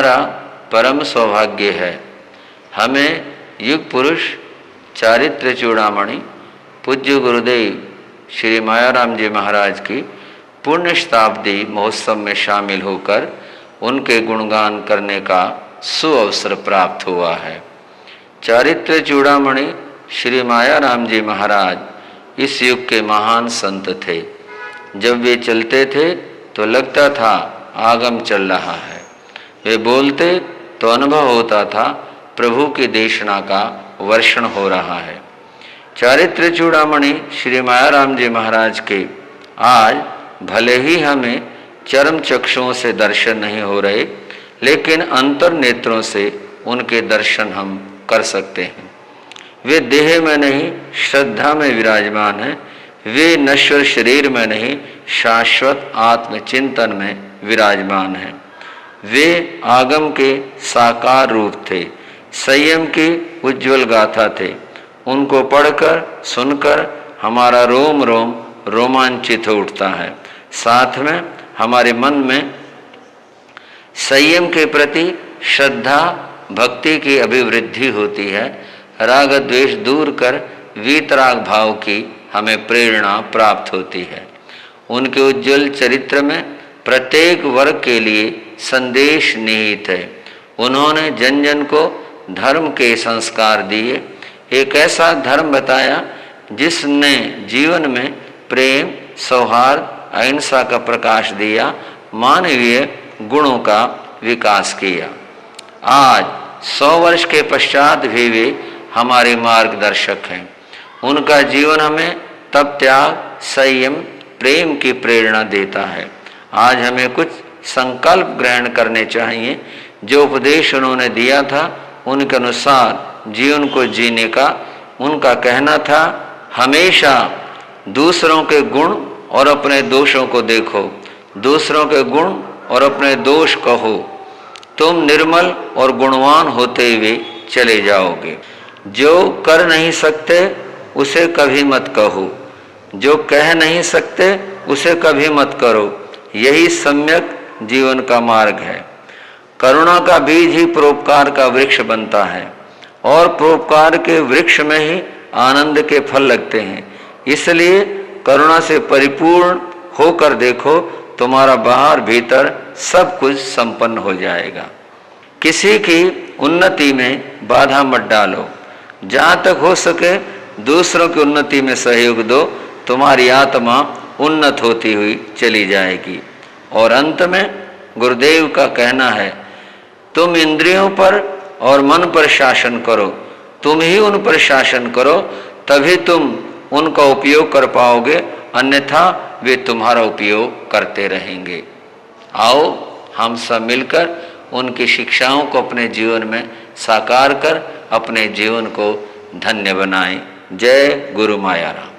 हमारा परम सौभाग्य है। हमें युग पुरुष चारित्र चूड़ामणि पूज्य गुरुदेव श्री मायाराम जी महाराज की पुण्य शताब्दी महोत्सव में शामिल होकर उनके गुणगान करने का सुअवसर प्राप्त हुआ है। चारित्र चूड़ामणि श्री मायाराम जी महाराज इस युग के महान संत थे। जब वे चलते थे तो लगता था आगम चल रहा है। वे बोलते तो अनुभव होता था प्रभु की देशना का वर्षण हो रहा है। चारित्र चूड़ामणि श्री मायाराम जी महाराज के आज भले ही हमें चर्म चक्षुओं से दर्शन नहीं हो रहे, लेकिन अंतर नेत्रों से उनके दर्शन हम कर सकते हैं। वे देह में नहीं श्रद्धा में विराजमान हैं। वे नश्वर शरीर में नहीं शाश्वत आत्मचिंतन में विराजमान हैं। वे आगम के साकार रूप थे, संयम की उज्ज्वल गाथा थे। उनको पढ़कर सुनकर हमारा रोम रोम रोमांचित हो उठता है। साथ में हमारे मन में संयम के प्रति श्रद्धा भक्ति की अभिवृद्धि होती है। राग द्वेष दूर कर वीतराग भाव की हमें प्रेरणा प्राप्त होती है। उनके उज्ज्वल चरित्र में प्रत्येक वर्ग के लिए संदेश निहित है। उन्होंने जन जन को धर्म के संस्कार दिए, एक ऐसा धर्म बताया जिसने जीवन में प्रेम, सौहार्द, अहिंसा का प्रकाश दिया, मानवीय गुणों का विकास किया। आज 100 वर्ष के पश्चात भी वे हमारे मार्गदर्शक हैं। उनका जीवन हमें तप, त्याग, संयम, प्रेम की प्रेरणा देता है। आज हमें कुछ संकल्प ग्रहण करने चाहिए। जो उपदेश उन्होंने दिया था उनके अनुसार जीवन को जीने का उनका कहना था, हमेशा दूसरों के गुण और अपने दोषों को देखो, दूसरों के गुण और अपने दोष कहो, तुम निर्मल और गुणवान होते हुए चले जाओगे। जो कर नहीं सकते उसे कभी मत कहो, जो कह नहीं सकते उसे कभी मत करो। यही सम्यक जीवन का मार्ग है। करुणा का बीज ही परोपकार का वृक्ष बनता है और परोपकार के वृक्ष में ही आनंद के फल लगते हैं। इसलिए करुणा से परिपूर्ण होकर देखो, तुम्हारा बाहर भीतर सब कुछ संपन्न हो जाएगा। किसी की उन्नति में बाधा मत डालो। जहाँ तक हो सके दूसरों की उन्नति में सहयोग दो, तुम्हारी आत्मा उन्नत होती हुई चली जाएगी। और अंत में गुरुदेव का कहना है, तुम इंद्रियों पर और मन पर शासन करो, तुम ही उन पर शासन करो, तभी तुम उनका उपयोग कर पाओगे, अन्यथा वे तुम्हारा उपयोग करते रहेंगे। आओ हम सब मिलकर उनकी शिक्षाओं को अपने जीवन में साकार कर अपने जीवन को धन्य बनाएं। जय गुरु मायाराम।